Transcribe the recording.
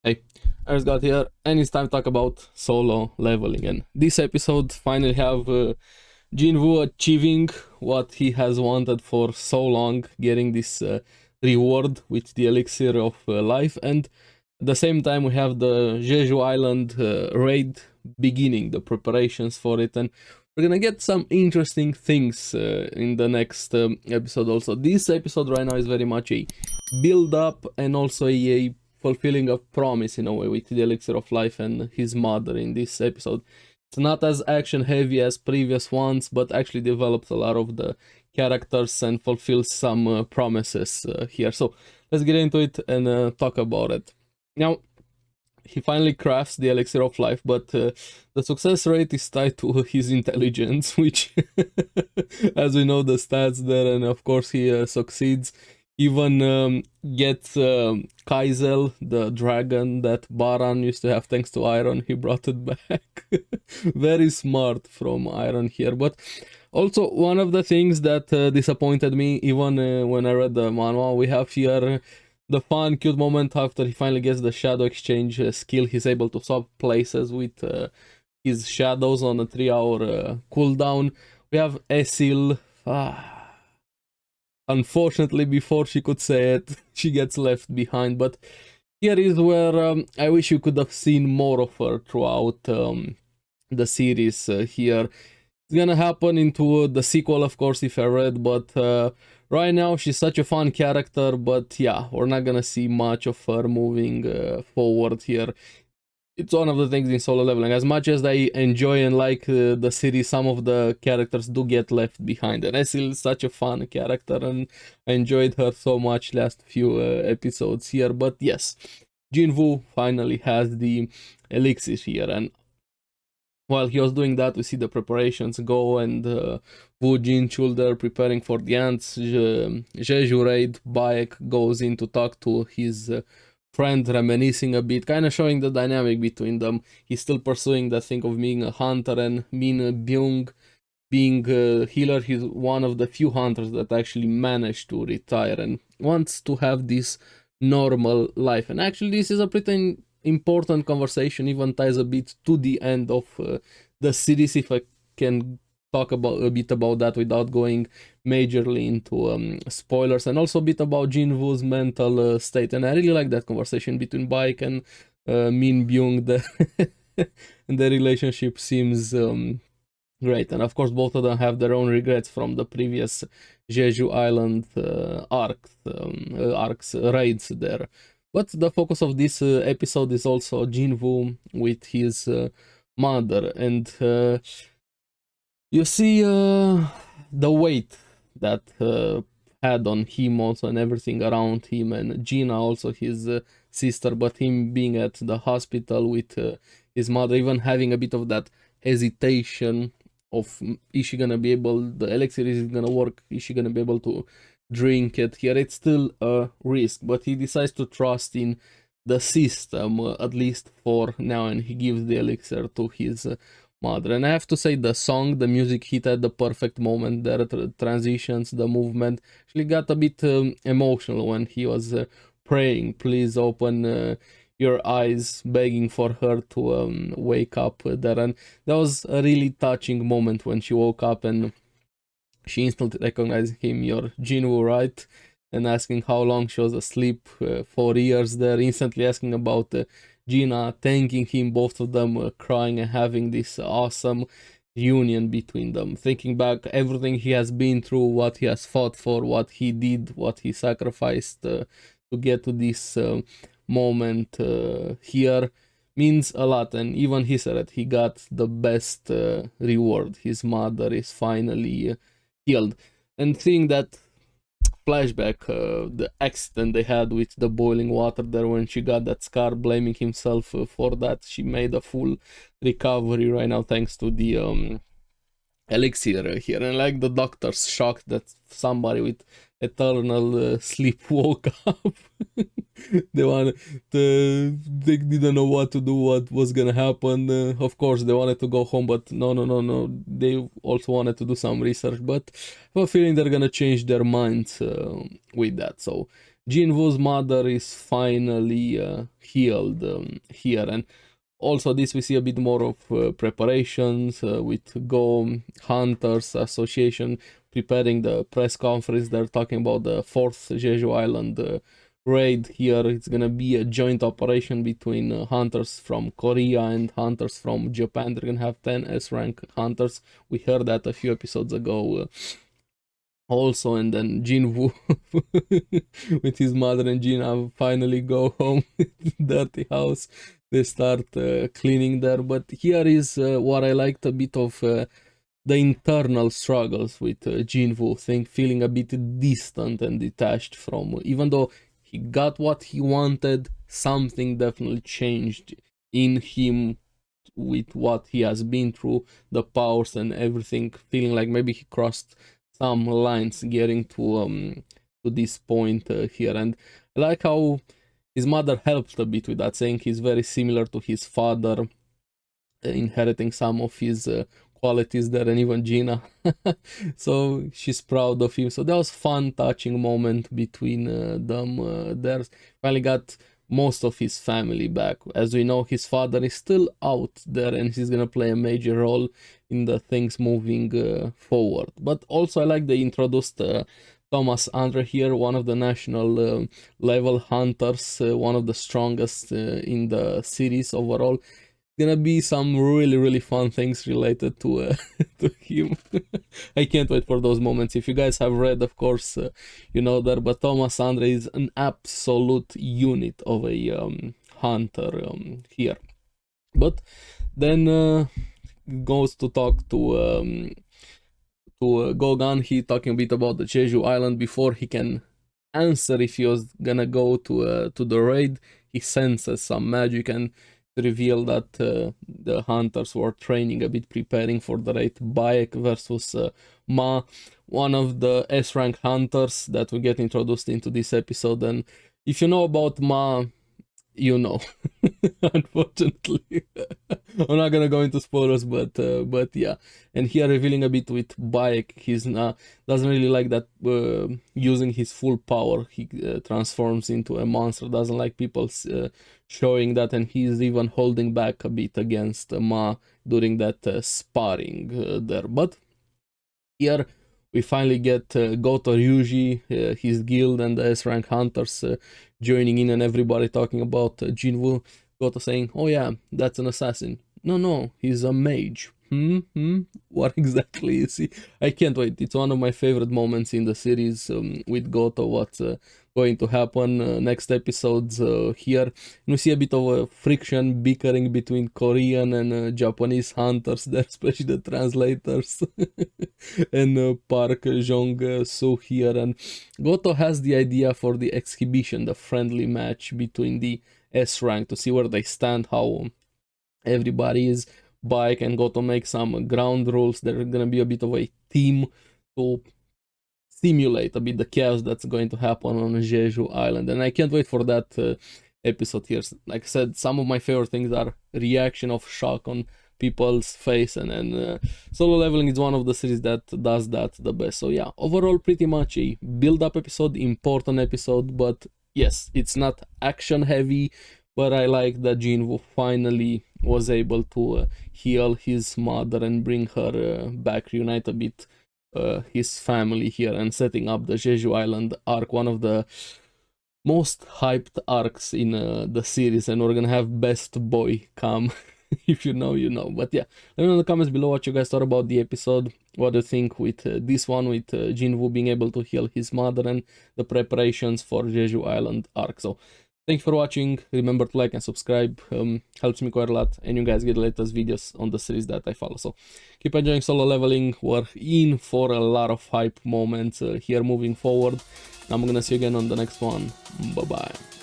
Hey, Earthgod here, and it's time to talk about solo leveling. And this episode finally have Jinwoo achieving what he has wanted for so long, getting this reward with the elixir of life, and at the same time we have the Jeju Island Raid beginning, the preparations for it, and we're gonna get some interesting things in the next episode. Also, this episode right now is very much a build up and also a fulfilling a promise in a way with the elixir of life and his mother in this episode. It's not as action heavy as previous ones, but actually develops a lot of the characters and fulfills some promises here. So let's get into it and talk about it. Now, he finally crafts the elixir of life, but the success rate is tied to his intelligence, which, as we know, the stats there, and of course he succeeds. Even gets Kaizel, the dragon that Baran used to have thanks to Iron, he brought it back. Very smart from Iron here. But also, one of the things that disappointed me, even when I read the manual, we have here the fun, cute moment after he finally gets the shadow exchange skill. He's able to swap places with his shadows on a 3-hour cooldown. We have Esil. Unfortunately, before she could say it, she gets left behind. But here is where I wish you could have seen more of her throughout the series here. It's gonna happen into the sequel, of course, if I read, but right now she's such a fun character, but yeah, we're not gonna see much of her moving forward here. It's one of the things in solo leveling. As much as I enjoy and like the series, some of the characters do get left behind. And Esil is such a fun character, and I enjoyed her so much last few episodes here. But yes, Jinwoo finally has the elixir here, and while he was doing that, we see the preparations go, and Wu Jinchul there preparing for the ants. Jeju Raid Baek goes in to talk to his friend, reminiscing a bit, kind of showing the dynamic between them. He's still pursuing the thing of being a hunter, and Min Byung being a healer. He's one of the few hunters that actually managed to retire and wants to have this normal life. And actually, this is a pretty important conversation, even ties a bit to the end of the series, if I can talk about a bit about that without going majorly into spoilers, and also a bit about Jinwoo's mental state. And I really like that conversation between Baek and Min Byung. The relationship seems great, and of course both of them have their own regrets from the previous Jeju Island arcs raids there. But the focus of this episode is also Jinwoo with his mother, and you see the weight that had on him also, and everything around him, and Gina also his sister, but him being at the hospital with his mother, even having a bit of that hesitation of, is she gonna be able, the elixir is gonna work, is she gonna be able to drink it here. It's still a risk, but he decides to trust in the system, at least for now, and he gives the elixir to his mother. And I have to say, the song, the music hit at the perfect moment there, transitions, the movement actually got a bit emotional when he was praying, please open your eyes, begging for her to wake up there. And that was a really touching moment when she woke up and she instantly recognized him. You're Jinwoo, right? And asking how long she was asleep, 4 years there, instantly asking about Gina, thanking him, both of them crying and having this awesome union between them. Thinking back everything he has been through, what he has fought for, what he did, what he sacrificed to get to this moment here means a lot. And even he said that he got the best reward. His mother is finally healed. And seeing that flashback, the accident they had with the boiling water there when she got that scar, blaming himself for that, she made a full recovery right now thanks to the elixir here. And like the doctor's shocked that somebody with eternal sleep woke up. They didn't know what to do, what was gonna happen. Of course they wanted to go home, but no, they also wanted to do some research, but I have a feeling they're gonna change their minds with that. So Jinwoo's mother is finally healed here, and also this we see a bit more of preparations with Go Hunters Association preparing the press conference. They're talking about the 4th Jeju Island raid here. It's gonna be a joint operation between hunters from Korea and hunters from Japan. They're gonna have 10 S-rank hunters. We heard that a few episodes ago also, and then Jinwoo with his mother and Jina finally go home. Dirty house. They start cleaning there, but here is what I liked a bit of the internal struggles with Jinwoo, feeling a bit distant and detached from, even though he got what he wanted, something definitely changed in him with what he has been through, the powers and everything, feeling like maybe he crossed some lines getting to this point here. And I like how his mother helped a bit with that, saying he's very similar to his father, inheriting some of his qualities there, and even Gina. So she's proud of him. So that was fun, touching moment between them there. Finally got most of his family back. As we know, his father is still out there, and he's gonna play a major role in the things moving forward. But also I like they introduced Thomas Andre here, one of the national level hunters, one of the strongest in the series overall. Gonna be some really fun things related to to him. I can't wait for those moments. If you guys have read, of course, you know that, but Thomas Andre is an absolute unit of a hunter here. But then goes to talk to Gogan. He talking a bit about the Jeju Island before he can answer if he was gonna go to the raid. He senses some magic and reveal that the hunters were training a bit, preparing for the raid. Bayek versus Ma, one of the S-rank hunters that we get introduced into this episode. And if you know about Ma, you know. Unfortunately. I'm not gonna go into spoilers, but yeah. And here revealing a bit with Bayek, he's doesn't really like that using his full power. He transforms into a monster, doesn't like people showing that, and he's even holding back a bit against Ma during that sparring there. But here we finally get Goto Ryuji, his guild, and the S-rank hunters joining in, and everybody talking about Jinwoo. Goto saying, oh yeah, that's an assassin. No, he's a mage. What exactly is he? I can't wait. It's one of my favorite moments in the series with Goto, what's going to happen next episodes here. And we see a bit of a friction, bickering between Korean and Japanese hunters there, especially the translators. And Park Jong-soo here. And Goto has the idea for the exhibition, the friendly match between the S-rank, to see where they stand, how everybody is. Bike and Goto make some ground rules. They're gonna be a bit of a team to simulate a bit the chaos that's going to happen on Jeju Island, and I can't wait for that episode here. Like I said, some of my favorite things are reaction of shock on people's face, and Solo Leveling is one of the series that does that the best. So yeah, overall pretty much a build-up episode, important episode, but yes, it's not action heavy, but I like that Jinwoo finally was able to heal his mother and bring her back, reunite a bit his family here, and setting up the Jeju Island arc, one of the most hyped arcs in the series, and we're gonna have Best Boy come. If you know, you know. But yeah, let me know in the comments below what you guys thought about the episode. What do you think with this one, with Jinwoo being able to heal his mother and the preparations for Jeju Island arc. So thank you for watching. Remember to like and subscribe, helps me quite a lot, and you guys get the latest videos on the series that I follow. So keep enjoying Solo Leveling. We're in for a lot of hype moments here moving forward. I'm gonna see you again on the next one. Bye bye.